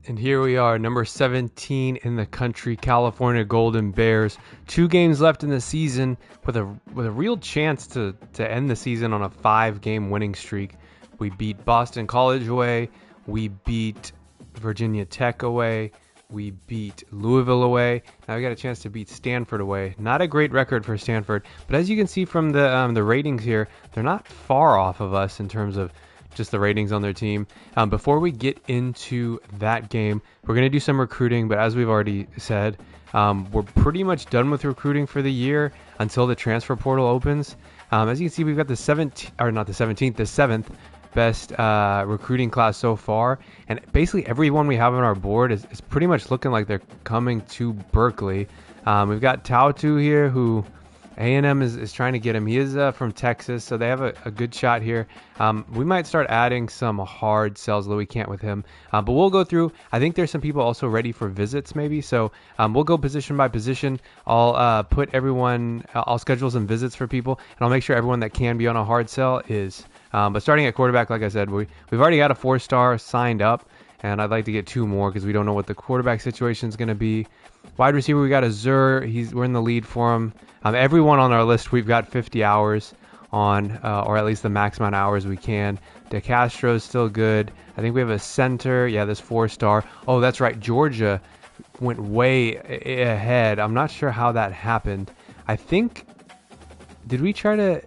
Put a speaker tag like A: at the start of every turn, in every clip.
A: And here we are, number 17 in the country, California Golden Bears. 2 games left in the season with a real chance to end the season on a 5-game winning streak. We beat Boston College away. We beat Virginia Tech away. We beat Louisville away. Now we got a chance to beat Stanford away. Not a great record for Stanford, but as you can see from the ratings here, they're not far off of us in terms of just the ratings on their team. Before we get into that game, we're going to do some recruiting, but as we've already said, we're pretty much done with recruiting for the year until the transfer portal opens. As you can see, we've got the 7th best recruiting class so far, and basically everyone we have on our board is pretty much looking like they're coming to Berkeley. We've got Tautu here, who A&M is trying to get him. He is from Texas, so they have a good shot here. We might start adding some hard sells, though we can't with him. But we'll go through. I think there's some people also ready for visits, maybe. So we'll go position by position. I'll put everyone. I'll schedule some visits for people, and I'll make sure everyone that can be on a hard sell is. But starting at quarterback, like I said, we've already got a 4-star signed up, and I'd like to get 2 more because we don't know what the quarterback situation is going to be. Wide receiver, we got Azur. We're in the lead for him. Everyone on our list, we've got 50 hours on, or at least the max amount of hours we can. DeCastro is still good. I think we have a center. Yeah, this 4-star. Oh, that's right. Georgia went way ahead. I'm not sure how that happened. I think, did we try to,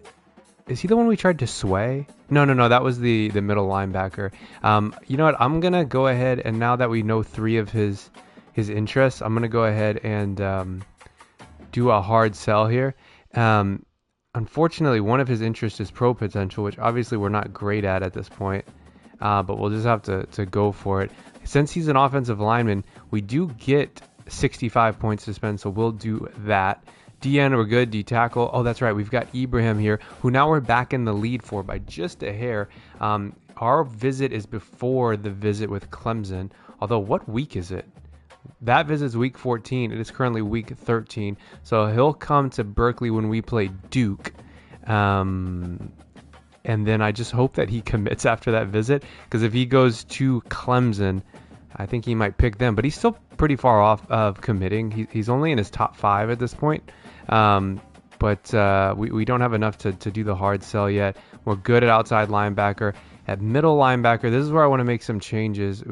A: is he the one we tried to sway? No. That was the middle linebacker. You know what? I'm going to go ahead, and now that we know 3 of his interests, I'm going to go ahead and do a hard sell here. Unfortunately, one of his interests is pro potential, which obviously we're not great at this point, but we'll just have to go for it. Since he's an offensive lineman, we do get 65 points to spend, so we'll do that. DN, we're good. D tackle. Oh, that's right. We've got Ibrahim here, who now we're back in the lead for by just a hair. Our visit is before the visit with Clemson, although what week is it? That visit's week 14. It is currently week 13. So he'll come to Berkeley when we play Duke. And then I just hope that he commits after that visit, because if he goes to Clemson, I think he might pick them. But he's still pretty far off of committing. He's only in his top 5 at this point. But we don't have enough to do the hard sell yet. We're good at outside linebacker. At middle linebacker, this is where I want to make some changes.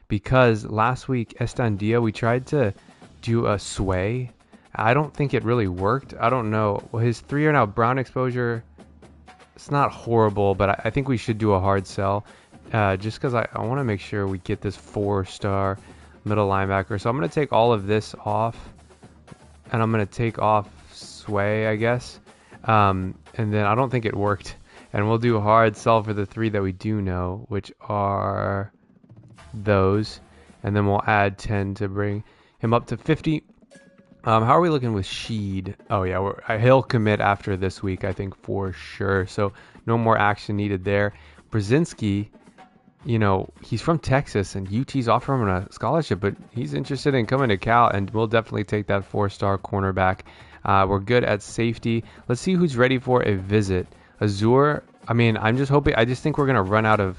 A: Because last week, Estandia, we tried to do a sway. I don't think it really worked. I don't know. Well, his 3 are now brown exposure. It's not horrible, but I think we should do a hard sell. Just because I want to make sure we get this 4-star middle linebacker. So I'm going to take all of this off. And I'm going to take off sway, I guess. And then I don't think it worked. And we'll do a hard sell for the 3 that we do know, which are those. And then we'll add 10 to bring him up to 50. How are we looking with Sheed? Oh, yeah, he'll commit after this week, I think, for sure. So no more action needed there. Brzezinski, he's from Texas, and UT's offering him a scholarship, but he's interested in coming to Cal, and we'll definitely take that 4-star cornerback. We're good at safety. Let's see who's ready for a visit. Azur, I just think we're going to run out of...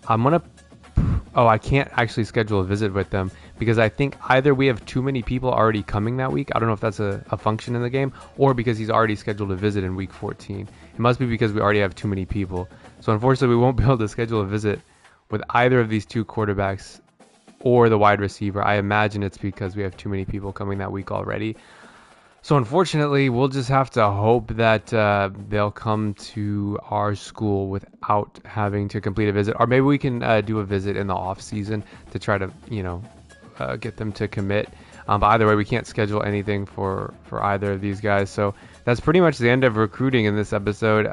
A: I can't actually schedule a visit with them because I think either we have too many people already coming that week. I don't know if that's a function in the game, or because he's already scheduled a visit in week 14. It must be because we already have too many people. So unfortunately, we won't be able to schedule a visit with either of these 2 quarterbacks or the wide receiver. I imagine it's because we have too many people coming that week already. So unfortunately, we'll just have to hope that they'll come to our school without having to complete a visit. Or maybe we can do a visit in the off season to try to, get them to commit. But either way, we can't schedule anything for either of these guys. So that's pretty much the end of recruiting in this episode.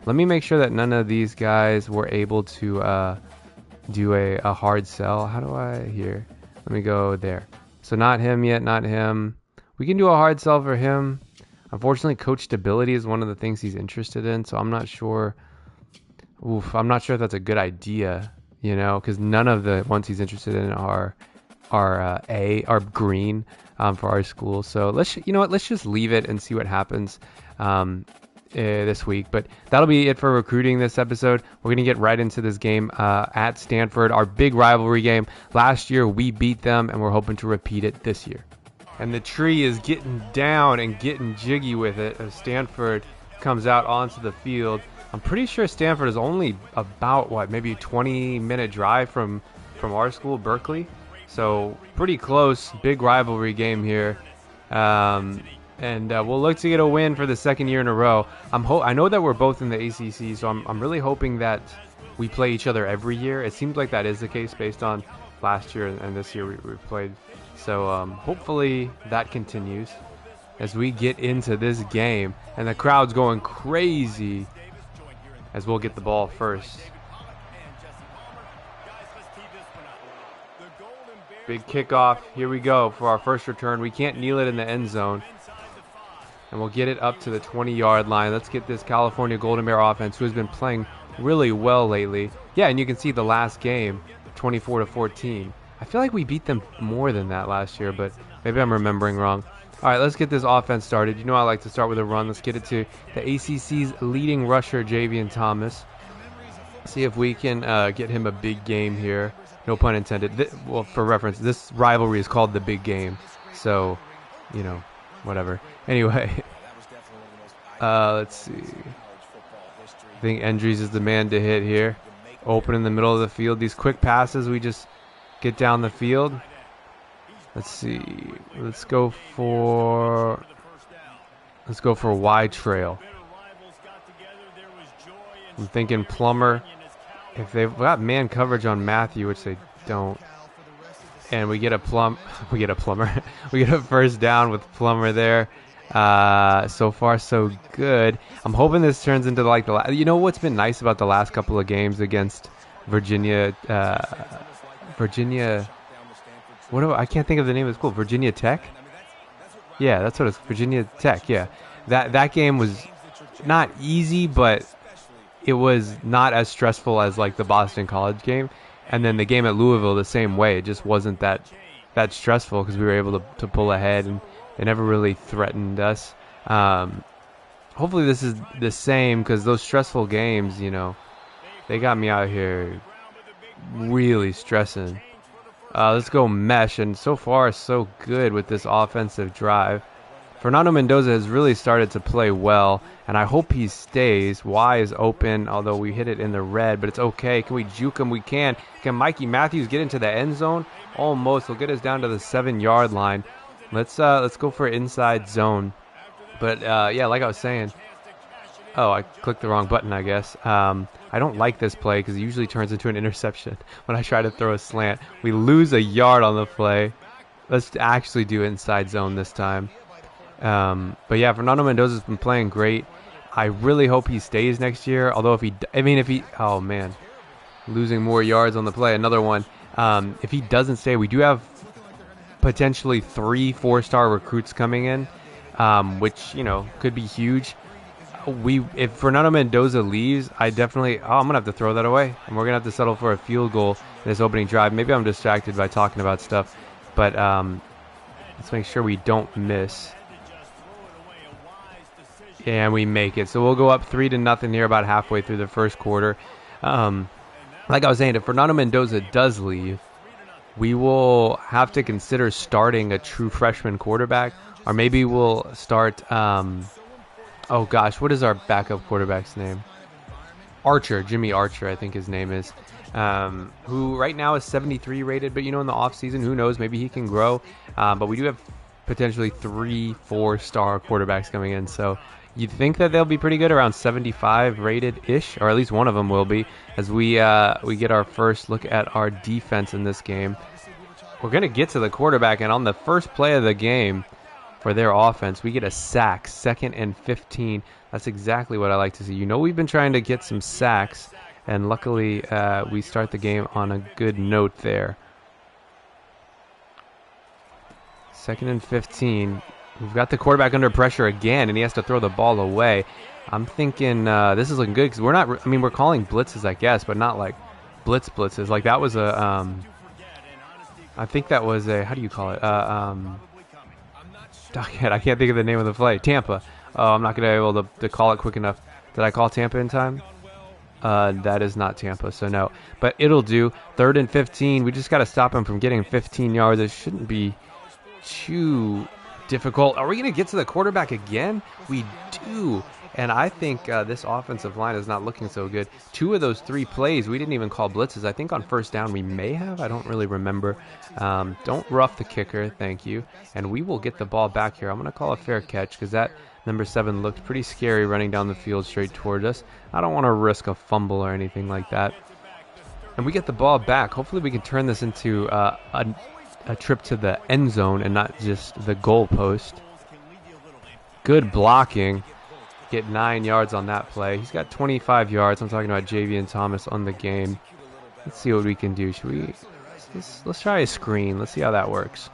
A: Let me make sure that none of these guys were able to do a hard sell. How do I here? Let me go there. So not him yet, not him. We can do a hard sell for him. Unfortunately, coach stability is one of the things he's interested in, so I'm not sure. I'm not sure if that's a good idea, because none of the ones he's interested in are green for our school. So let's just leave it and see what happens. this week. But that'll be it for recruiting this episode. We're going to get right into this game at Stanford, our big rivalry game. Last year, we beat them, and we're hoping to repeat it this year. And the tree is getting down and getting jiggy with it as Stanford comes out onto the field. I'm pretty sure Stanford is only about, maybe a 20-minute drive from our school, Berkeley. So pretty close, big rivalry game here. And we'll look to get a win for the second year in a row. I know that we're both in the ACC, so I'm really hoping that we play each other every year. It seems like that is the case based on last year and this year we played. So hopefully that continues as we get into this game. And the crowd's going crazy as we'll get the ball first. Big kickoff. Here we go for our first return. We can't kneel it in the end zone. And we'll get it up to the 20-yard line. Let's get this California Golden Bear offense, who has been playing really well lately. Yeah, and you can see the last game, 24-14. I feel like we beat them more than that last year, but maybe I'm remembering wrong. All right, let's get this offense started. You know I like to start with a run. Let's get it to the ACC's leading rusher, Javian Thomas. See if we can get him a big game here. No pun intended. Well, for reference, this rivalry is called the Big Game. So, you know, whatever. Anyway, let's see. I think Endries is the man to hit here. Open in the middle of the field. These quick passes, we just get down the field. Let's see. Let's go for wide trail. I'm thinking Plummer. If they've got man coverage on Matthew, which they don't, and we get a plumber. We get a first down with Plummer there. So far so good. I'm hoping this turns into like you know what's been nice about the last couple of games against Virginia. I can't think of the name of the school. Virginia Tech. Yeah, that's what it's. Virginia Tech. Yeah, that game was not easy, but it was not as stressful as like the Boston College game. And then the game at Louisville the same way. It just wasn't that stressful because we were able to pull ahead and they never really threatened us. Hopefully this is the same because those stressful games, you know, they got me out here really stressing. Let's go mesh, and so far so good with this offensive drive. Fernando Mendoza has really started to play well, and I hope he stays. Y is open, although we hit it in the red, but it's okay. Can we juke him? We can. Can Mikey Matthews get into the end zone? Almost. He'll get us down to the 7-yard line. Let's go for inside zone. But yeah, like I was saying. Oh, I clicked the wrong button, I guess. I don't like this play because it usually turns into an interception when I try to throw a slant. We lose a yard on the play. Let's actually do inside zone this time. But yeah, Fernando Mendoza's been playing great. I really hope he stays next year. Although if he, oh man, losing more yards on the play. Another one. If he doesn't stay, we do have potentially 3 4-star recruits coming in, which, you know, could be huge. If Fernando Mendoza leaves, I'm gonna have to throw that away, and we're gonna have to settle for a field goal in this opening drive. Maybe I'm distracted by talking about stuff, but let's make sure we don't miss. And we make it. So we'll go up 3-0 here about halfway through the first quarter. Like I was saying, if Fernando Mendoza does leave, we will have to consider starting a true freshman quarterback, or maybe we'll start. Oh gosh, what is our backup quarterback's name? Archer, Jimmy Archer, I think his name is. Who right now is 73 rated, but you know, in the offseason, who knows? Maybe he can grow. But we do have potentially 3 4-star quarterbacks coming in, so you'd think that they'll be pretty good, around 75 rated-ish, or at least one of them will be, as we get our first look at our defense in this game. We're going to get to the quarterback, and on the first play of the game for their offense, we get a sack, 2nd and 15. That's exactly what I like to see. You know, we've been trying to get some sacks, and luckily we start the game on a good note there. 2nd and 15. We've got the quarterback under pressure again, and he has to throw the ball away. I'm thinking this is looking good because we're calling blitzes, I guess, but not like blitzes. Like that was a, I think that was a, how do you call it? I can't think of the name of the play. Tampa. Oh, I'm not going to be able to call it quick enough. Did I call Tampa in time? That is not Tampa, so no. But it'll do. 3rd and 15. We just got to stop him from getting 15 yards. It shouldn't be too difficult. Are we going to get to the quarterback again? We do. And I think this offensive line is not looking so good. 2 of those 3 plays, we didn't even call blitzes. I think on first down we may have. I don't really remember. Don't rough the kicker. Thank you. And we will get the ball back here. I'm going to call a fair catch because that number 7 looked pretty scary running down the field straight towards us. I don't want to risk a fumble or anything like that. And we get the ball back. Hopefully we can turn this into a trip to the end zone and not just the goal post. Good blocking. Get 9 yards on that play. He's got 25 yards. I'm talking about Javian Thomas on the game. Let's see what we can do. Should we? Let's try a screen. Let's see how that works.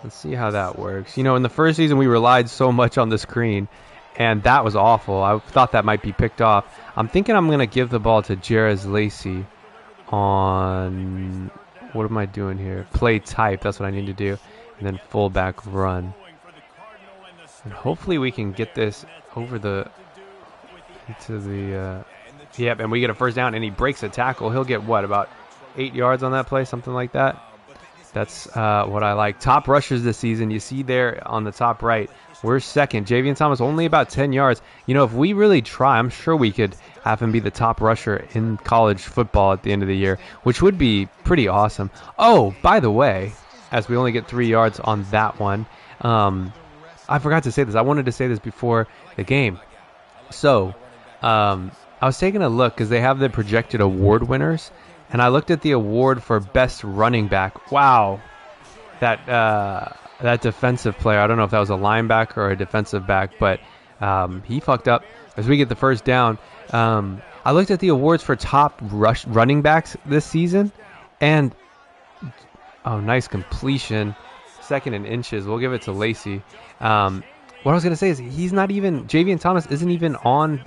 A: Let's see how that works. You know, in the first season, we relied so much on the screen, and that was awful. I thought that might be picked off. I'm thinking I'm going to give the ball to Jerez Lacey on... What am I doing here? Play type. That's what I need to do. And then fullback run. And hopefully we can get this over into the yep, and we get a first down and he breaks a tackle. He'll get what, about 8 yards on that play, something like that. That's what I like. Top rushers this season, you see there on the top right, we're second. Javian Thomas only about 10 yards. You know, if we really try, I'm sure we could have him be the top rusher in college football at the end of the year, which would be pretty awesome. Oh, by the way, as we only get 3 yards on that one, I forgot to say this. I wanted to say this before the game. So, I was taking a look because they have the projected award winners, and I looked at the award for best running back. Wow, that defensive player. I don't know if that was a linebacker or a defensive back, but he fucked up as we get the first down. I looked at the awards for top running backs this season, and oh, nice completion. 2nd and inches. We'll give it to Lacey. What I was going to say is he's not even... Javian Thomas isn't even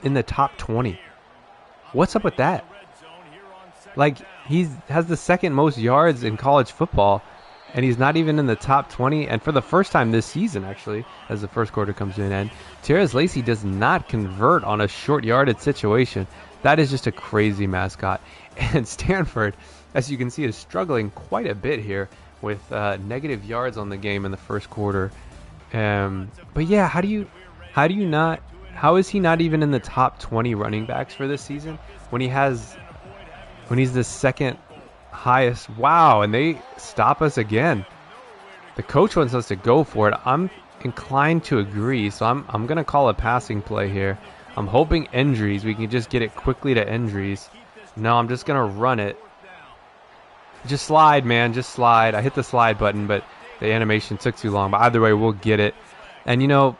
A: in the top 20. What's up with that? Like, he has the 2nd most yards in college football, and he's not even in the top 20. And for the first time this season, actually, as the first quarter comes to an end, Jerez Lacey does not convert on a short yarded situation. That is just a crazy mascot. And Stanford, as you can see, is struggling quite a bit here with negative yards on the game in the first quarter. But yeah, how is he not even in the top 20 running backs for this season when he's the 2nd highest? Wow, and they stop us again. The coach wants us to go for it. I'm inclined to agree, so I'm going to call a passing play here. I'm hoping Endries. We can just get it quickly to Endries. No, I'm just going to run it. Just slide, man. Just slide. I hit the slide button, but the animation took too long. But either way, we'll get it. And, you know,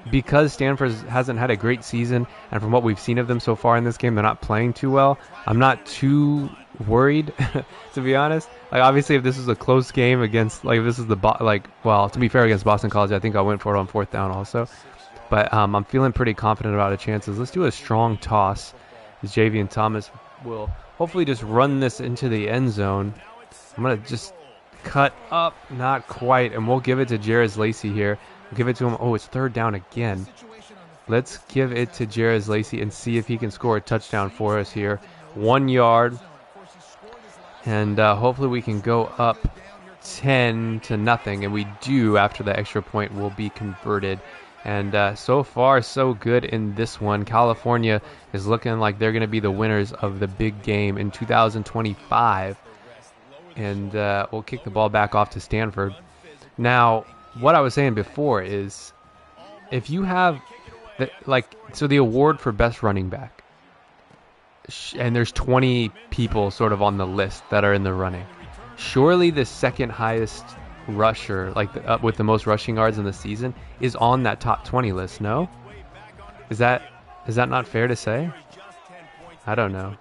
A: because Stanford hasn't had a great season, and from what we've seen of them so far in this game, they're not playing too well. I'm not too worried, to be honest. Like, obviously, if this is a close game against, like, if this is well, to be fair, against Boston College, I think I went for it on 4th down also. But I'm feeling pretty confident about our chances. Let's do a strong toss, as Javian Thomas will hopefully just run this into the end zone. I'm going to just cut up, not quite, and we'll give it to Jerez Lacey here. We'll give it to him. Oh, it's 3rd down again. Let's give it to Jerez Lacey and see if he can score a touchdown for us here. 1 yard. And hopefully we can go up 10-0. And we do after the extra point will be converted. And so far, so good in this one. California is looking like they're going to be the winners of the big game in 2025. And we'll kick the ball back off to Stanford. Now, what I was saying before is, if you have, the award for best running back, and there's 20 people sort of on the list that are in the running, surely the 2nd highest rusher, with the most rushing yards in the season, is on that top 20 list, no? Is that not fair to say? I don't know.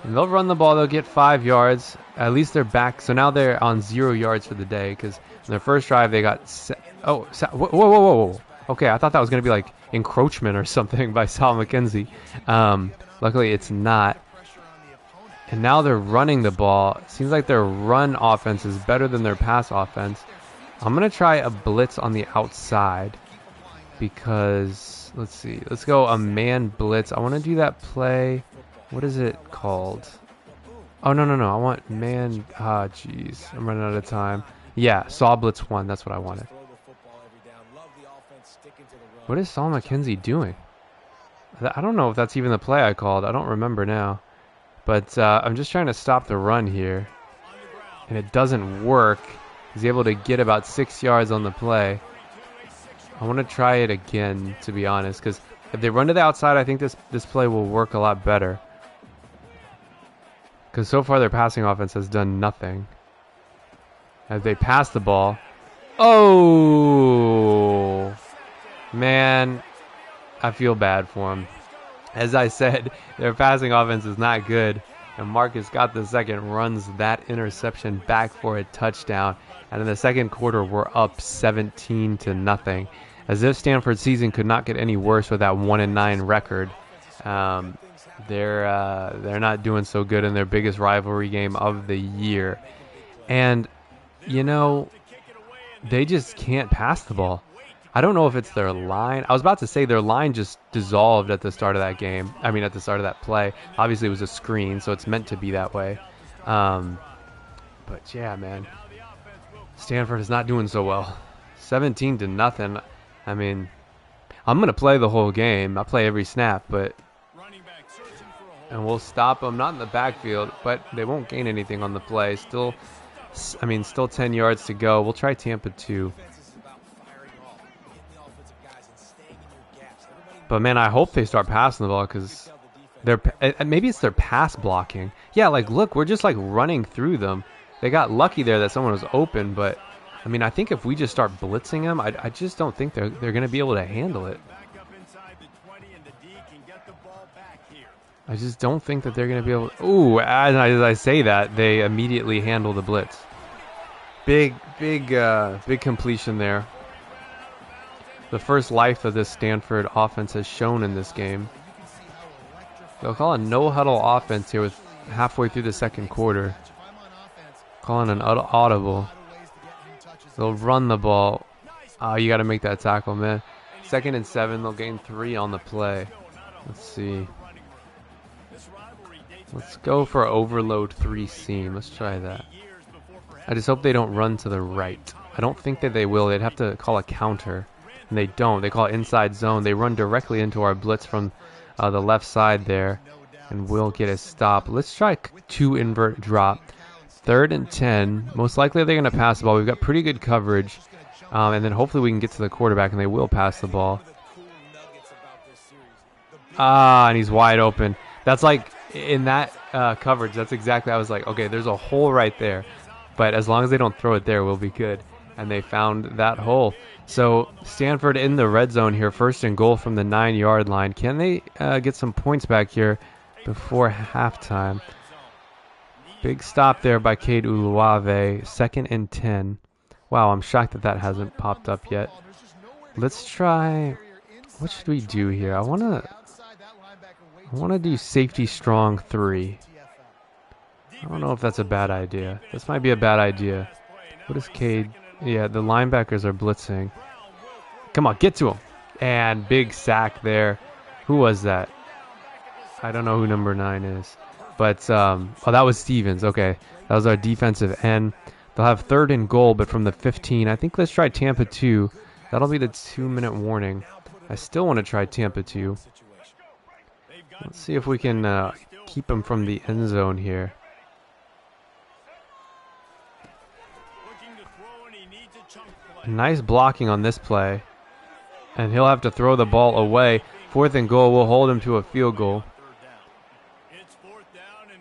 A: And they'll run the ball. They'll get 5 yards. At least they're back. So now they're on 0 yards for the day because in their first drive they got... Whoa. Okay, I thought that was going to be like encroachment or something by Sal McKenzie. Luckily, it's not. And now they're running the ball. It seems like their run offense is better than their pass offense. I'm going to try a blitz on the outside. because let's see. Let's go a man blitz. I want to do that play. What is it called? Oh, no. I want man. Ah, jeez. I'm running out of time. Yeah, saw blitz 1. That's what I wanted. What is Saul McKenzie doing? I don't know if that's even the play I called. I don't remember now. But I'm just trying to stop the run here. And it doesn't work. He's able to get about 6 yards on the play. I want to try it again, to be honest. Because if they run to the outside, I think this play will work a lot better. Because so far their passing offense has done nothing. As they pass the ball. Oh! Man, I feel bad for him. As I said, their passing offense is not good. And Marcus got the second, runs that interception back for a touchdown. And in the second quarter, we're up 17-0. As if Stanford's season could not get any worse with that 1-9 record. They're not doing so good in their biggest rivalry game of the year. And, you know, they just can't pass the ball. I don't know if it's their line. I was about to say their line just dissolved at the start of that game. I mean, at the start of that play. Obviously, it was a screen, so it's meant to be that way. But, yeah, man. Stanford is not doing so well. 17-0. I mean, I'm going to play the whole game. I play every snap, but... And we'll stop them, not in the backfield, but they won't gain anything on the play. Still 10 yards to go. We'll try Tampa 2. But, man, I hope they start passing the ball because maybe it's their pass blocking. Yeah, like, look, we're just, like, running through them. They got lucky there that someone was open, but, I mean, I think if we just start blitzing them, I just don't think they're going to be able to handle it. I just don't think that they're going to be able to... Ooh, as I say that, they immediately handle the blitz. Big completion there. The first life of this Stanford offense has shown in this game. They'll call a no-huddle offense here with halfway through the second quarter. Calling an audible. They'll run the ball. Oh, you got to make that tackle, man. 2nd and 7. They'll gain 3 on the play. Let's see. Let's go for overload 3 seam. Let's try that. I just hope they don't run to the right. I don't think that they will. They'd have to call a counter. And they don't. They call it inside zone. They run directly into our blitz from the left side there. And we'll get a stop. Let's try 2 invert drop. 3rd and 10. Most likely they're going to pass the ball. We've got pretty good coverage. And then hopefully we can get to the quarterback and they will pass the ball. And he's wide open. That's like, in that coverage, that's exactly, I was like, okay, there's a hole right there. But as long as they don't throw it there, we'll be good. And they found that hole. So Stanford in the red zone here, 1st and goal from the 9-yard line. Can they get some points back here before halftime? Big stop there by Cade Uluave. 2nd and 10. Wow, I'm shocked that hasn't popped up yet. Let's try... What should we do here? I want to do safety strong 3. I don't know if that's a bad idea. This might be a bad idea. What is Cade? Yeah, the linebackers are blitzing. Come on, get to him. And big sack there. Who was that? I don't know who number 9 is. But, oh, that was Stevens. Okay, that was our defensive end. They'll have 3rd and goal, but from the 15. I think let's try Tampa 2. That'll be the 2-minute warning. I still want to try Tampa 2. Let's see if we can keep him from the end zone here. Nice blocking on this play. And he'll have to throw the ball away. 4th and goal. We'll hold him to a field goal.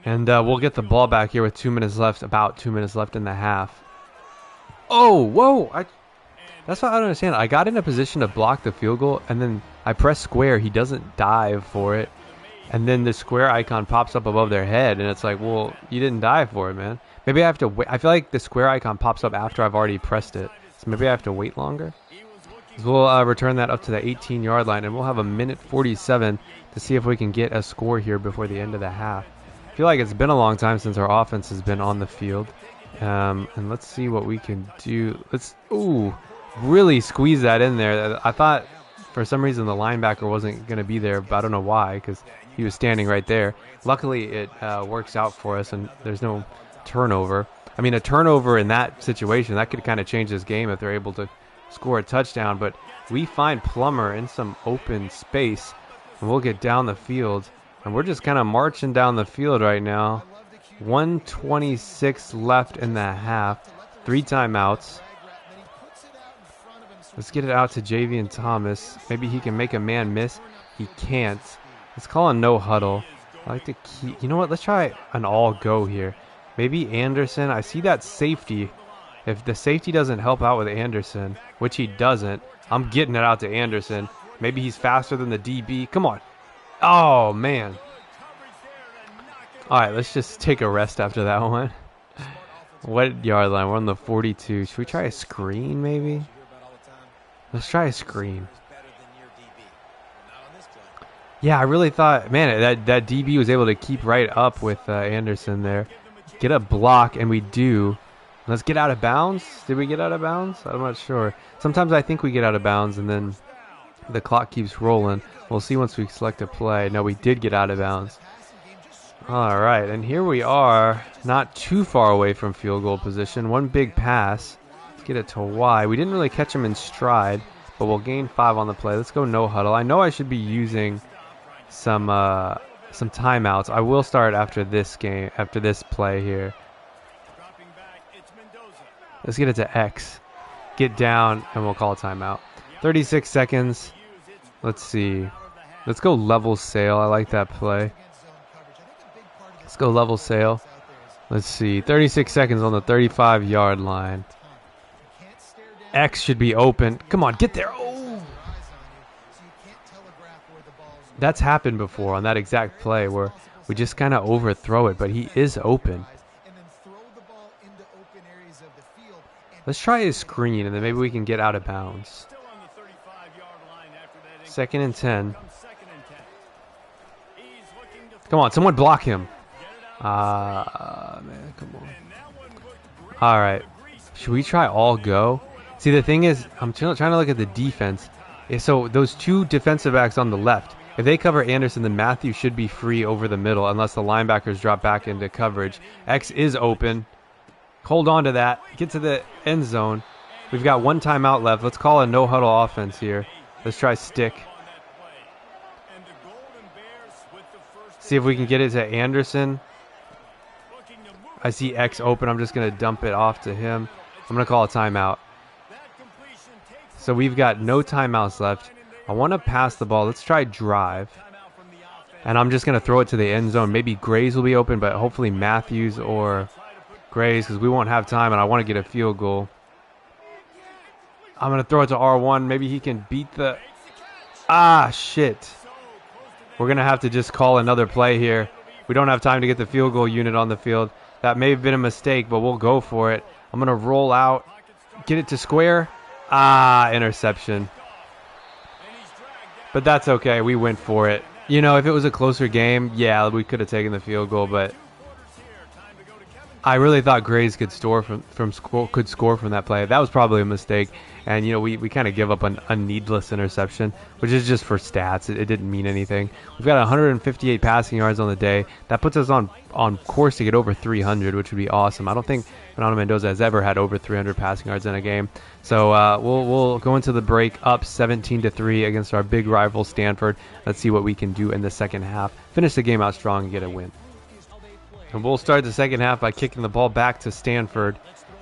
A: And we'll get the ball back here with 2 minutes left. About 2 minutes left in the half. Oh, whoa. That's what I don't understand. I got in a position to block the field goal. And then I press square. He doesn't dive for it. And then the square icon pops up above their head. And it's like, well, you didn't dive for it, man. Maybe I have to wait. I feel like the square icon pops up after I've already pressed it. So maybe I have to wait longer. So we'll return that up to the 18-yard line. And we'll have a minute 47 to see if we can get a score here before the end of the half. I feel like it's been a long time since our offense has been on the field. And let's see what we can do. Let's, really squeeze that in there. I thought For some reason, the linebacker wasn't going to be there, but I don't know why, because he was standing right there. Luckily, it works out for us, and there's no turnover. I mean, a turnover in that situation, that could kind of change this game if they're able to score a touchdown. But we find Plummer in some open space, and we'll get down the field. And we're just kind of marching down the field right now. 1:26 left in the half. 3 timeouts. Let's get it out to Javian Thomas. Maybe he can make a man miss. He can't. Let's call a no huddle. I like to keep... You know what? Let's try an all go here. Maybe Anderson. I see that safety. If the safety doesn't help out with Anderson, which he doesn't, I'm getting it out to Anderson. Maybe he's faster than the DB. Come on. Oh, man. All right, let's just take a rest after that one. What yard line? We're on the 42. Should we try a screen, maybe? Let's try a screen. Yeah, I really thought, man, that DB was able to keep right up with Anderson there. Get a block, and we do. Let's get out of bounds. Did we get out of bounds? I'm not sure. Sometimes I think we get out of bounds, and then the clock keeps rolling. We'll see once we select a play. No, we did get out of bounds. All right, and here we are, not too far away from field goal position. One big pass. Let's get it to Y. We didn't really catch him in stride, but we'll gain 5 on the play. Let's go no huddle. I know I should be using some timeouts. I will start after this game, after this play here. Let's get it to X. Get down, and we'll call a timeout. 36 seconds. Let's see. Let's go level sail. I like that play. Let's go level sail. Let's see. 36 seconds on the 35-yard line. X should be open. Come on, get there. Oh! That's happened before on that exact play where we just kind of overthrow it, but he is open. Let's try his screen, and then maybe we can get out of bounds. 2nd and 10. Come on, someone block him. Man, come on. All right. Should we try all go? See, the thing is, I'm trying to look at the defense. So those 2 defensive backs on the left, if they cover Anderson, then Matthew should be free over the middle unless the linebackers drop back into coverage. X is open. Hold on to that. Get to the end zone. We've got 1 timeout left. Let's call a no-huddle offense here. Let's try stick. See if we can get it to Anderson. I see X open. I'm just going to dump it off to him. I'm going to call a timeout. So we've got no timeouts left. I want to pass the ball. Let's try drive. And I'm just going to throw it to the end zone. Maybe Grays will be open, but hopefully Matthews or Grays, because we won't have time, and I want to get a field goal. I'm going to throw it to R1. Maybe he can beat the... Ah, shit. We're going to have to just call another play here. We don't have time to get the field goal unit on the field. That may have been a mistake, but we'll go for it. I'm going to roll out, get it to square. Ah, interception. But that's okay. We went for it. You know, if it was a closer game, yeah, we could have taken the field goal, but I really thought Grays could score from that play. That was probably a mistake. And, you know, we kind of give up a needless interception, which is just for stats. It didn't mean anything. We've got 158 passing yards on the day. That puts us on course to get over 300, which would be awesome. I don't think Fernando Mendoza has ever had over 300 passing yards in a game. So we'll go into the break up 17-3 against our big rival Stanford. Let's see what we can do in the second half. Finish the game out strong and get a win. And we'll start the second half by kicking the ball back to Stanford.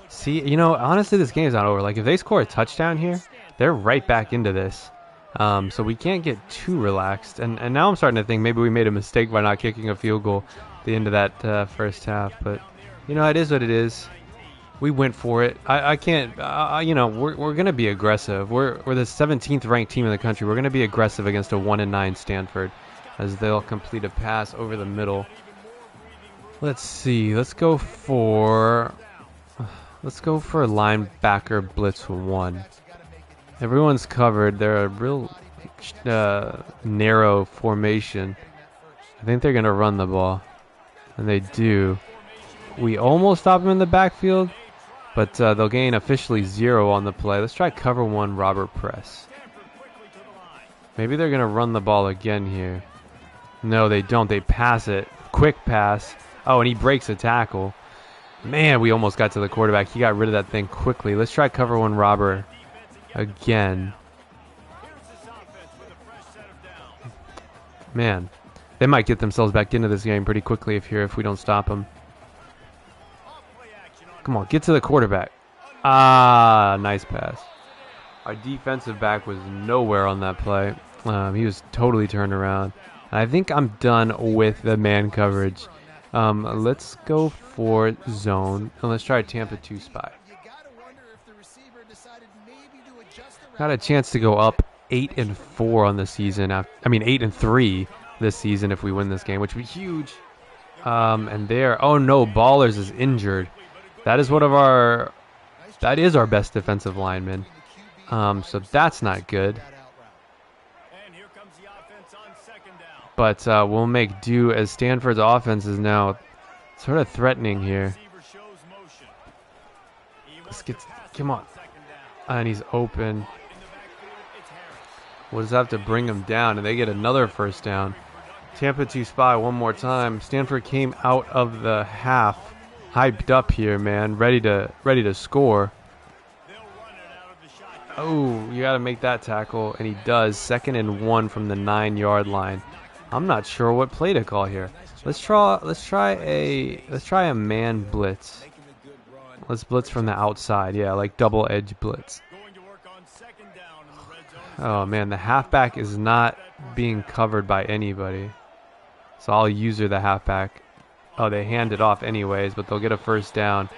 A: See, you know, honestly, this game's not over. Like, if they score a touchdown here, they're right back into this. So we can't get too relaxed. And now I'm starting to think maybe we made a mistake by not kicking a field goal at the end of that first half. But, you know, it is what it is. We went for it. I can't, you know, we're going to be aggressive. We're the 17th ranked team in the country. We're going to be aggressive against a 1-9 Stanford as they'll complete a pass over the middle. Let's see. Let's go for linebacker blitz 1. Everyone's covered. They're a real narrow formation. I think they're going to run the ball. And they do. We almost stop them in the backfield, but they'll gain officially 0 on the play. Let's try cover 1 Robert press. Maybe they're going to run the ball again here. No, they don't. They pass it. Quick pass. Oh, and he breaks a tackle. Man, we almost got to the quarterback. He got rid of that thing quickly. Let's try cover one robber again. Man, they might get themselves back into this game pretty quickly if we don't stop them. Come on, get to the quarterback. Ah, nice pass. Our defensive back was nowhere on that play. He was totally turned around. I think I'm done with the man coverage. Let's go for zone, and let's try a Tampa 2 spy. Got a chance to go up 8-4 on the season. 8-3 this season if we win this game, which would be huge. And there, oh no, Ballers is injured. That is our best defensive lineman. So that's not good. But we'll make do as Stanford's offense is now sort of threatening here. Let's get, come on. And he's open. We'll just have to bring him down, and they get another first down. Tampa 2 spy one more time. Stanford came out of the half hyped up here, man, ready to score. Oh, you got to make that tackle, and he does. 2nd and 1 from the 9-yard line. I'm not sure what play to call here. Let's try a man blitz. Let's blitz from the outside. Yeah, like double edge blitz. Oh man, the halfback is not being covered by anybody. So I'll user the halfback. Oh, they hand it off anyways, but they'll get a first down.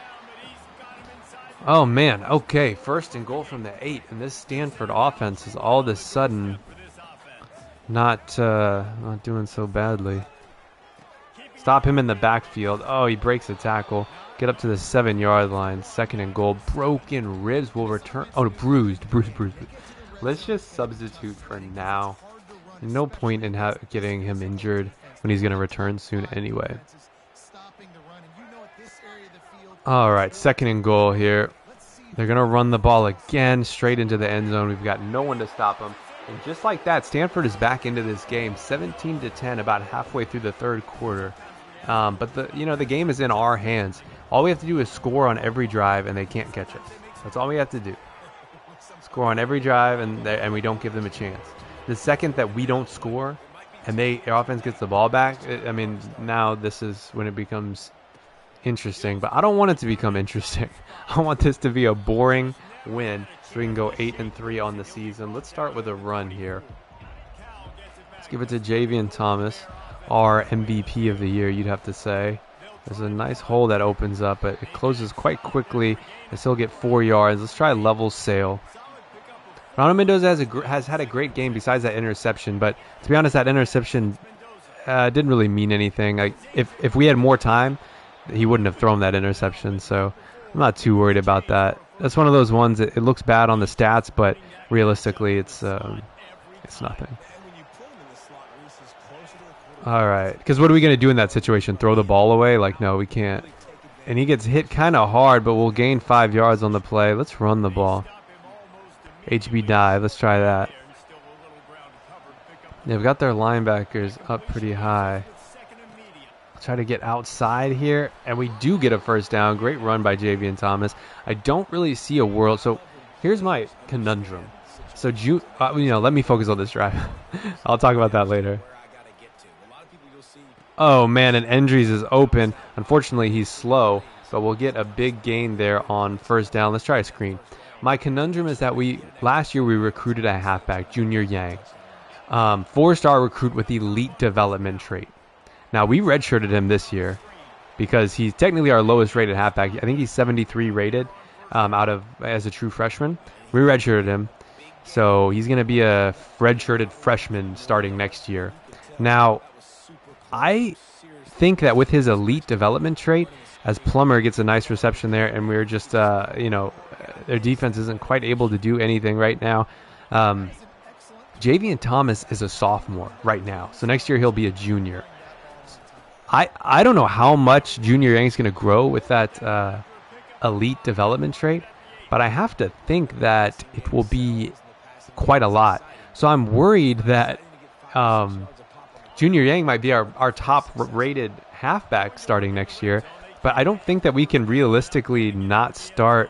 A: Oh man, okay, 1st and goal from the 8, and this Stanford offense is all of a sudden not doing so badly. Stop him in the backfield. Oh, he breaks a tackle. Get up to the 7-yard line. 2nd and goal. Broken ribs will return. Oh, bruised. Let's just substitute for now. No point in getting him injured when he's going to return soon anyway. All right, 2nd and goal here. They're going to run the ball again straight into the end zone. We've got no one to stop them. And just like that, Stanford is back into this game, 17-10, about halfway through the 3rd quarter. But the game is in our hands. All we have to do is score on every drive, and they can't catch us. That's all we have to do. Score on every drive, and we don't give them a chance. The second that we don't score, and their offense gets the ball back, now this is when it becomes interesting. But I don't want it to become interesting. I want this to be a boring win so we can go 8-3 on the season. Let's start with a run here. Let's give it to Javian Thomas, our MVP of the year, you'd have to say. There's a nice hole that opens up, but it closes quite quickly and still get 4 yards. Let's try level sail. Ronald Mendoza has had a great game besides that interception, but to be honest, that interception didn't really mean anything. Like if we had more time, he wouldn't have thrown that interception, so I'm not too worried about that. That's one of those ones that it looks bad on the stats, but realistically, it's nothing. All right, because what are we going to do in that situation? Throw the ball away? Like, no, we can't. And he gets hit kind of hard, but we'll gain 5 yards on the play. Let's run the ball. HB dive. Let's try that. They've got their linebackers up pretty high. Try to get outside here, and we do get a first down. Great run by Javian Thomas. I don't really see a world. So here's my conundrum. So let me focus on this drive. I'll talk about that later. Oh man, and Endries is open. Unfortunately, he's slow, but we'll get a big gain there on first down. Let's try a screen. My conundrum is that last year we recruited a halfback, Junior Yang, 4-star recruit with elite development trait. Now, we redshirted him this year because he's technically our lowest rated halfback. I think he's 73 rated as a true freshman. We redshirted him, so he's going to be a redshirted freshman starting next year. Now, I think that with his elite development trait, as Plummer gets a nice reception there, and we're just, their defense isn't quite able to do anything right now. Javian Thomas is a sophomore right now, so next year he'll be a junior. I don't know how much Junior Yang's going to grow with that elite development trait, but I have to think that it will be quite a lot. So I'm worried that Junior Yang might be our top rated halfback starting next year. But I don't think that we can realistically not start.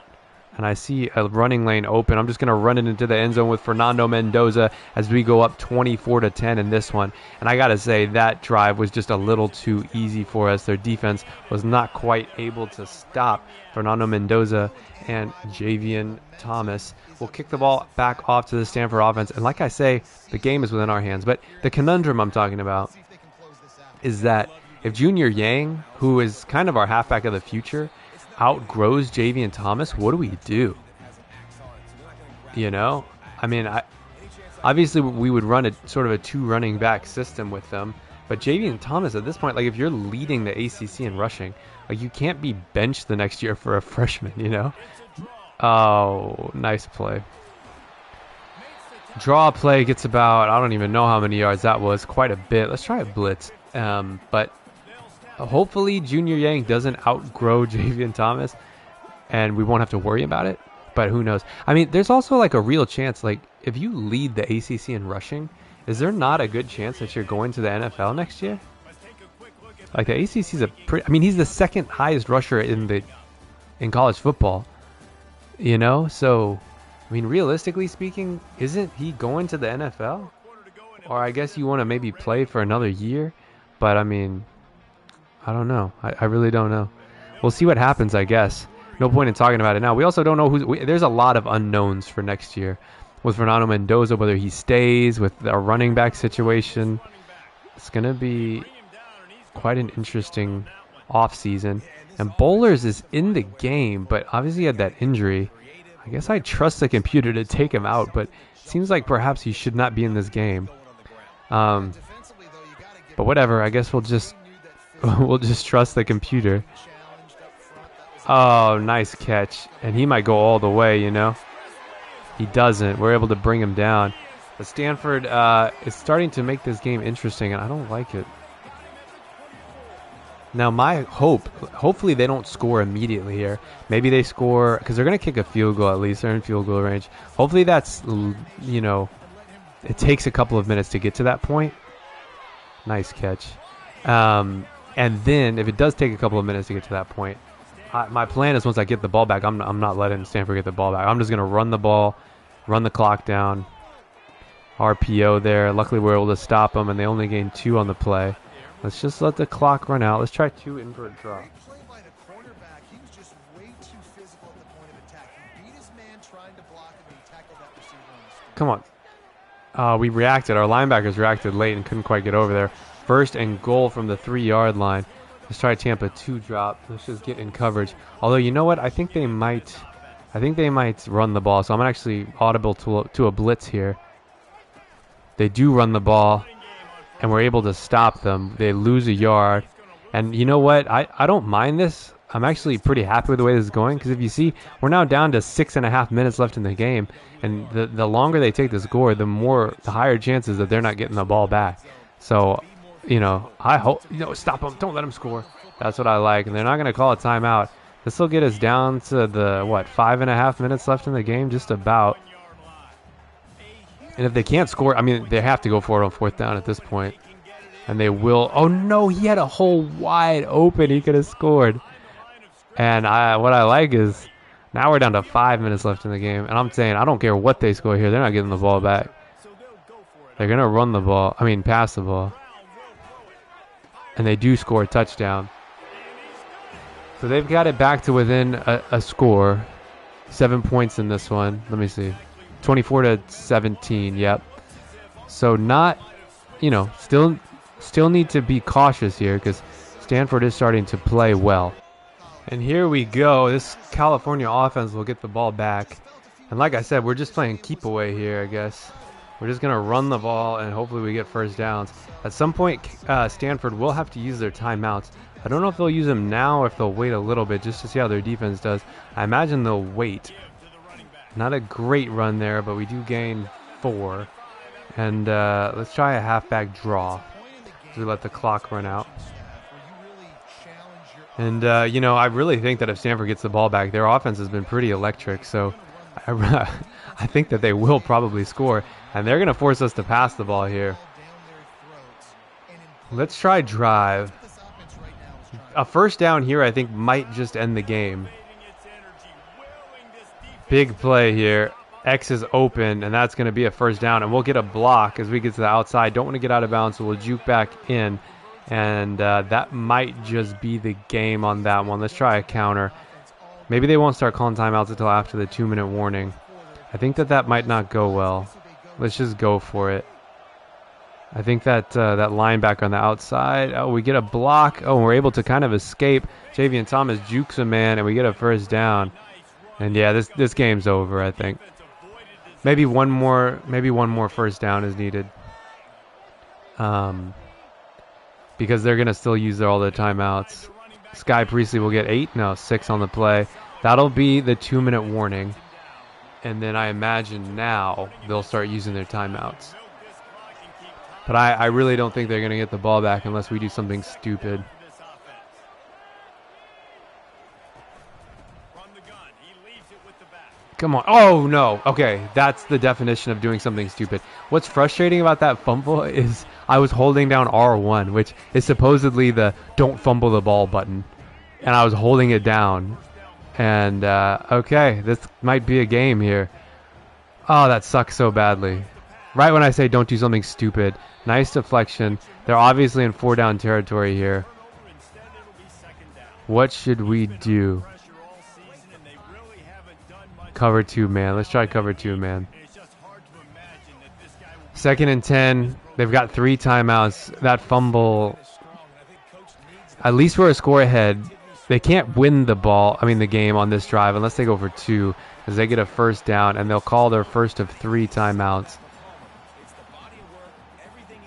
A: And I see a running lane open. I'm just going to run it into the end zone with Fernando Mendoza as we go up 24-10 in this one. And I got to say, that drive was just a little too easy for us. Their defense was not quite able to stop Fernando Mendoza, and Javian Thomas will kick the ball back off to the Stanford offense. And like I say, the game is within our hands. But the conundrum I'm talking about is that if Junior Yang, who is kind of our halfback of the future, outgrows Javian Thomas, what do we do? You know, I mean, obviously we would run a sort of a 2 running back system with them, but Javian Thomas at this point, like if you're leading the ACC in rushing, like you can't be benched the next year for a freshman, you know? Oh, nice play. Draw play gets about, I don't even know how many yards that was, quite a bit. Let's try a blitz, but hopefully Junior Yang doesn't outgrow Javian Thomas and we won't have to worry about it, but who knows? I mean, there's also like a real chance, like if you lead the ACC in rushing, is there not a good chance that you're going to the NFL next year? Like the ACC is he's the second highest rusher in college football, you know? So, I mean, realistically speaking, isn't he going to the NFL? Or I guess you want to maybe play for another year, but I mean, I don't know. I really don't know. We'll see what happens, I guess. No point in talking about it now. We also don't know there's a lot of unknowns for next year with Fernando Mendoza, whether he stays, with our running back situation. It's going to be quite an interesting offseason. And Bowlers is in the game, but obviously he had that injury. I guess I trust the computer to take him out, but it seems like perhaps he should not be in this game. But whatever. I guess we'll just trust the computer. Oh, nice catch. And he might go all the way, you know. He doesn't. We're able to bring him down. But Stanford is starting to make this game interesting, and I don't like it. Now, my hopefully they don't score immediately here. Maybe they score, because they're going to kick a field goal at least. They're in field goal range. Hopefully that's, you know, it takes a couple of minutes to get to that point. Nice catch. And then, if it does take a couple of minutes to get to that point, my plan is once I get the ball back, I'm not letting Stanford get the ball back. I'm just going to run the ball, run the clock down, RPO there. Luckily, we're able to stop them, and they only gained 2 on the play. Let's just let the clock run out. Let's try 2 invert drop. Come on. We reacted. Our linebackers reacted late and couldn't quite get over there. 1st and goal from the 3-yard line. Let's try Tampa 2 drop. Let's just get in coverage. Although, you know what? I think they might run the ball. So I'm actually audible to a blitz here. They do run the ball, and we're able to stop them. They lose a yard. And you know what? I don't mind this. I'm actually pretty happy with the way this is going, because if you see, we're now down to 6.5 minutes left in the game. And the longer they take the score, the higher chances that they're not getting the ball back. So, you know, I hope, stop them. Don't let them score. That's what I like. And they're not going to call a timeout. This will get us down to the, 5.5 minutes left in the game, just about. And if they can't score, I mean, they have to go for it on 4th down at this point. And they will. Oh, no, he had a hole wide open. He could have scored. And what I like is now we're down to 5 minutes left in the game. And I'm saying I don't care what they score here. They're not getting the ball back. They're going to pass the ball. And they do score a touchdown. So they've got it back to within a score. 7 points in this one. Let me see. 24-17, yep. So not, still need to be cautious here because Stanford is starting to play well. And here we go. This California offense will get the ball back. And like I said, we're just playing keep away here, I guess. We're just going to run the ball and hopefully we get first downs. At some point, Stanford will have to use their timeouts. I don't know if they'll use them now or if they'll wait a little bit just to see how their defense does. I imagine they'll wait. Not a great run there, but we do gain 4. And let's try a halfback draw to let the clock run out. And, I really think that if Stanford gets the ball back, their offense has been pretty electric. So I think that they will probably score, and they're going to force us to pass the ball here. Let's try drive. A first down here, I think, might just end the game. Big play here. X is open, and that's going to be a first down, and we'll get a block as we get to the outside. Don't want to get out of bounds, so we'll juke back in, and that might just be the game on that one. Let's try a counter. Maybe they won't start calling timeouts until after the 2-minute warning. I think that might not go well. Let's just go for it. I think that that linebacker on the outside. Oh, we get a block. Oh, and we're able to kind of escape. Javian Thomas jukes a man, and we get a first down. And yeah, this game's over, I think. Maybe one more first down is needed. Because they're gonna still use all their timeouts. Sky Priestley will get 6 on the play. That'll be the 2-minute warning. And then I imagine now they'll start using their timeouts. But I really don't think they're going to get the ball back unless we do something stupid. Come on. Oh, no. Okay, that's the definition of doing something stupid. What's frustrating about that fumble is I was holding down R1, which is supposedly the don't fumble the ball button. And I was holding it down. And, okay, this might be a game here. Oh, that sucks so badly. Right when I say don't do something stupid. Nice deflection. They're obviously in 4-down territory here. What should we do? Cover 2, man. Let's try cover 2, man. 2nd and 10. They've got 3 timeouts. That fumble. At least we're a score ahead. They can't win the game on this drive unless they go for 2, because they get a first down, and they'll call their first of 3 timeouts.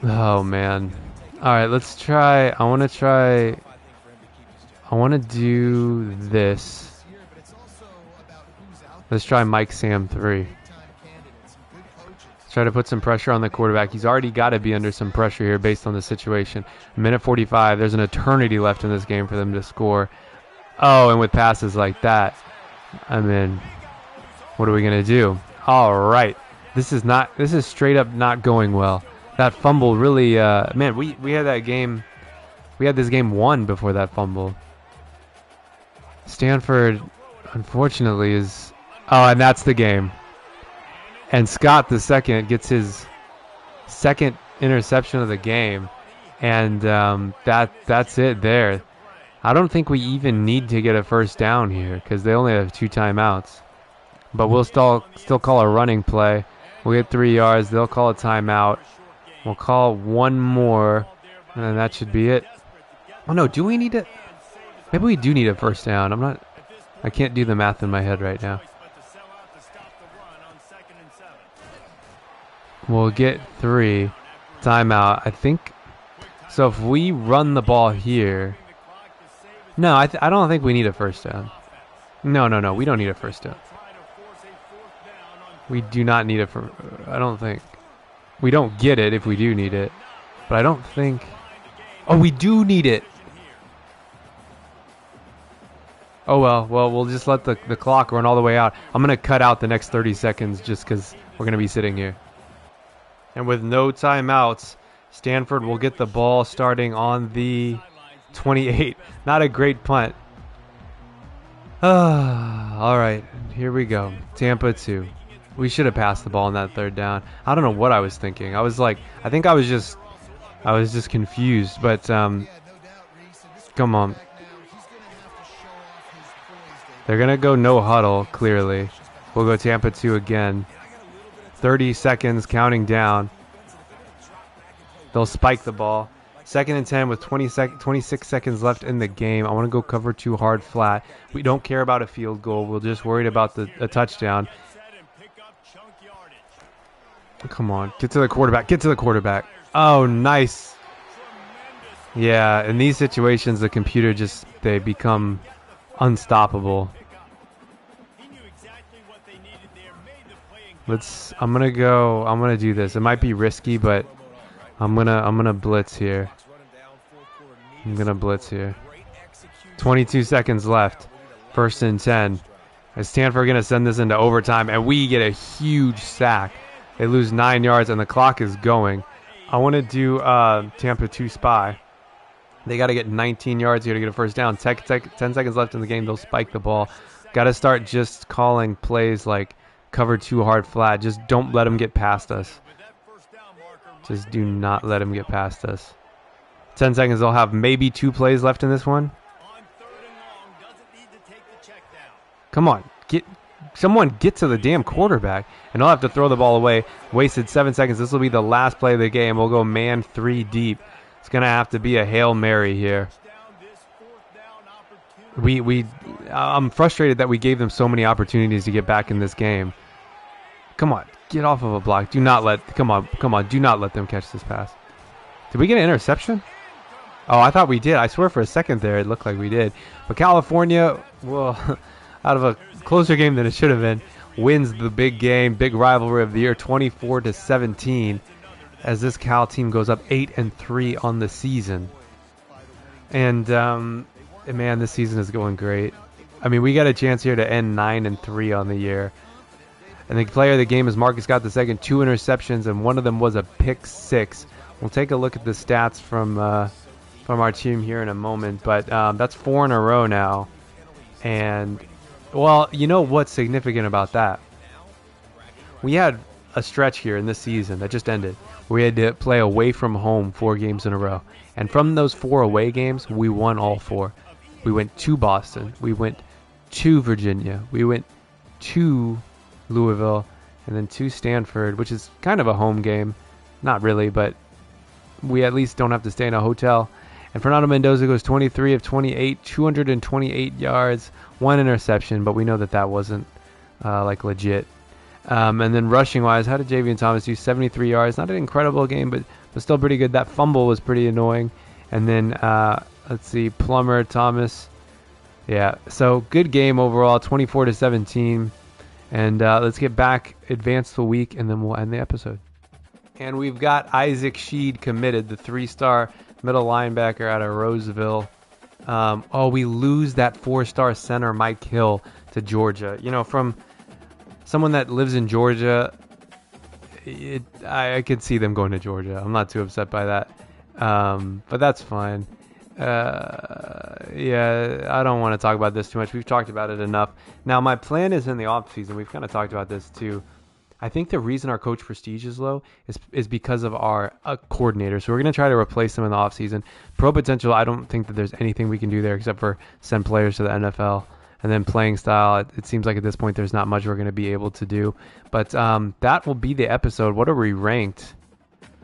A: Oh, man. All right, let's try. I want to do this. Let's try Mike Sam 3. Let's try to put some pressure on the quarterback. He's already got to be under some pressure here based on the situation. Minute 45. There's an eternity left in this game for them to score. Oh, and with passes like that, I mean, what are we going to do? All right. This is straight up not going well. That fumble really, man, we had that game. We had this game won before that fumble. Stanford, unfortunately, is... Oh, and that's the game. And Scott, the second, gets his 2nd interception of the game. And that's it there. I don't think we even need to get a first down here because they only have 2 timeouts. But we'll still call a running play. We'll get 3 yards. They'll call a timeout. We'll call one more, and then that should be it. Oh, no, do we need it? Maybe we do need a first down. I can't do the math in my head right now. We'll get 3. Timeout, I think. So if we run the ball here... No, I don't think we need a first down. No, we don't need a first down. We do not need I don't think. We don't get it if we do need it. But I don't think... Oh, we do need it! Oh, well, we'll just let the clock run all the way out. I'm going to cut out the next 30 seconds just because we're going to be sitting here. And with no timeouts, Stanford will get the ball starting on the 28. Not a great punt. All right, here we go. Tampa 2. We should have passed the ball on that 3rd down. I don't know what I was thinking. I think I was just confused. But come on. They're gonna go no huddle. Clearly, we'll go Tampa 2 again. 30 seconds, counting down. They'll spike the ball. 2nd and 10 with 26 seconds left in the game. I want to go cover 2 hard flat. We don't care about a field goal. We're just worried about a touchdown. Come on, get to the quarterback. Get to the quarterback. Oh, nice. Yeah, in these situations, the computer they become unstoppable. I'm gonna do this. It might be risky, but I'm gonna blitz here. 22 seconds left. 1st and 10. Is Stanford going to send this into overtime? And we get a huge sack. They lose 9 yards, and the clock is going. I want to do Tampa 2 spy. They got to get 19 yards here to get a first down. 10 seconds left in the game. They'll spike the ball. Got to start just calling plays like cover 2 hard flat. Just don't let them get past us. Just do not let them get past us. 10 seconds. They'll have maybe 2 plays left in this one. Come on. Someone get to the damn quarterback. And they'll have to throw the ball away. Wasted 7 seconds. This will be the last play of the game. We'll go man 3 deep. It's going to have to be a Hail Mary here. I'm frustrated that we gave them so many opportunities to get back in this game. Come on. Get off of a block. Do not let them catch this pass. Did we get an interception? Oh, I thought we did. I swear for a second there it looked like we did. But California, well, out of a closer game than it should have been, wins the big game, big rivalry of the year, 24-17, as this Cal team goes up 8-3 on the season. And man, this season is going great. I mean, we got a chance here to end 9-3 on the year. And the player of the game is Marcus Scott II, 2 interceptions, and one of them was a pick 6. We'll take a look at the stats from our team here in a moment, but that's 4 in a row now. And, well, you know what's significant about that? We had a stretch here in this season that just ended where we had to play away from home 4 games in a row. And from those 4 away games, we won all 4. We went to Boston. We went to Virginia. We went to Louisville. And then to Stanford, which is kind of a home game. Not really, but we at least don't have to stay in a hotel. And Fernando Mendoza goes 23 of 28, 228 yards, 1 interception, but we know that wasn't like legit. And then rushing-wise, how did Javian Thomas do? 73 yards. Not an incredible game, but still pretty good. That fumble was pretty annoying. And then, let's see, Plummer, Thomas. Yeah, so good game overall, 24-17. And let's get back, advance the week, and then we'll end the episode. And we've got Isaac Sheed committed, the 3-star middle linebacker out of Roseville. We lose that 4-star center, Mike Hill, to Georgia. You know, from someone that lives in Georgia, I could see them going to Georgia. I'm not too upset by that. But that's fine. Yeah, I don't want to talk about this too much. We've talked about it enough. Now, my plan is in the offseason. We've kind of talked about this too. I think the reason our coach prestige is low is because of our coordinator. So we're going to try to replace them in the offseason. Pro potential, I don't think that there's anything we can do there except for send players to the NFL. And then playing style, it seems like at this point there's not much we're going to be able to do. But that will be the episode. What are we ranked?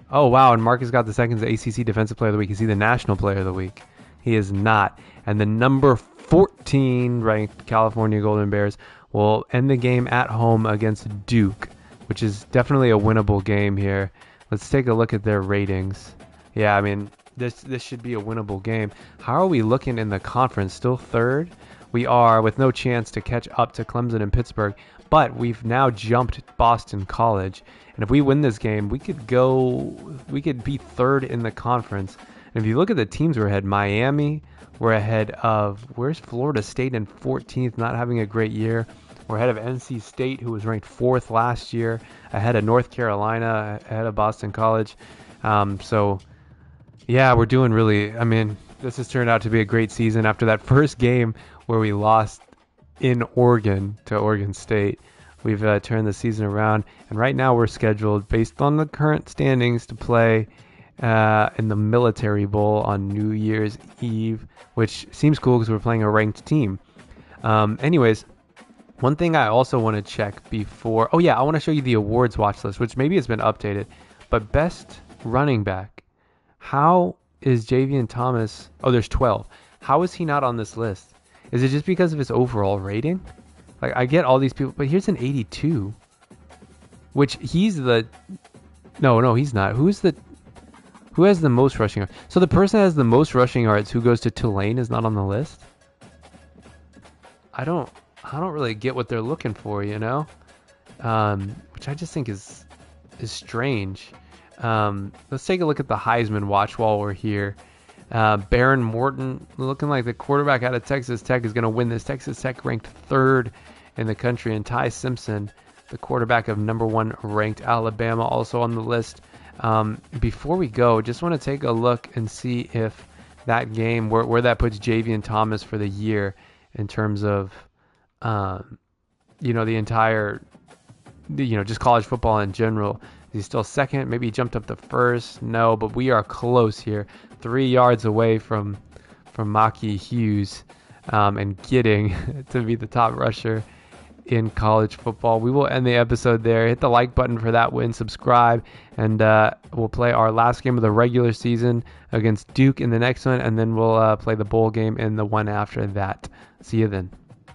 A: Oh, wow. And Marcus got the second ACC Defensive Player of the Week. Is he the National Player of the Week? He is not. And the number 14 ranked California Golden Bears will end the game at home against Duke, which is definitely a winnable game here. Let's take a look at their ratings. Yeah, I mean, this should be a winnable game. How are we looking in the conference? Still third? We are, with no chance to catch up to Clemson and Pittsburgh. But we've now jumped Boston College. And if we win this game, we could be third in the conference. And if you look at the teams we're ahead, Miami, we're ahead of, where's Florida State in 14th, not having a great year. We're ahead of NC State, who was ranked 4th last year, ahead of North Carolina, ahead of Boston College. So, yeah, we're doing really, I mean, this has turned out to be a great season after that first game where we lost in Oregon to Oregon State. We've turned the season around, and right now we're scheduled, based on the current standings, to play in the Military Bowl on New Year's Eve, which seems cool because we're playing a ranked team. Anyways, one thing I also want to check before... Oh, yeah, I want to show you the awards watch list, which maybe has been updated. But best running back. How is Javian Thomas... Oh, there's 12. How is he not on this list? Is it just because of his overall rating? Like, I get all these people, but here's an 82. Which he's the... No, he's not. Who has the most rushing yards? So the person that has the most rushing yards who goes to Tulane is not on the list? I don't really get what they're looking for, you know? Which I just think is strange. Let's take a look at the Heisman watch while we're here. Baron Morton, looking like the quarterback out of Texas Tech, is going to win this. Texas Tech ranked 3rd in the country, and Ty Simpson, the quarterback of number 1 ranked Alabama, also on the list. Before we go, just want to take a look and see if that game, where that puts Javian Thomas for the year in terms of, the entire, just college football in general. Is he still second? Maybe he jumped up to first. No, but we are close here. 3 yards away from Maki Hughes and getting to be the top rusher in college football. We will end the episode there. Hit the like button for that win, subscribe, and we'll play our last game of the regular season against Duke in the next one, and then we'll play the bowl game in the one after that. See you then.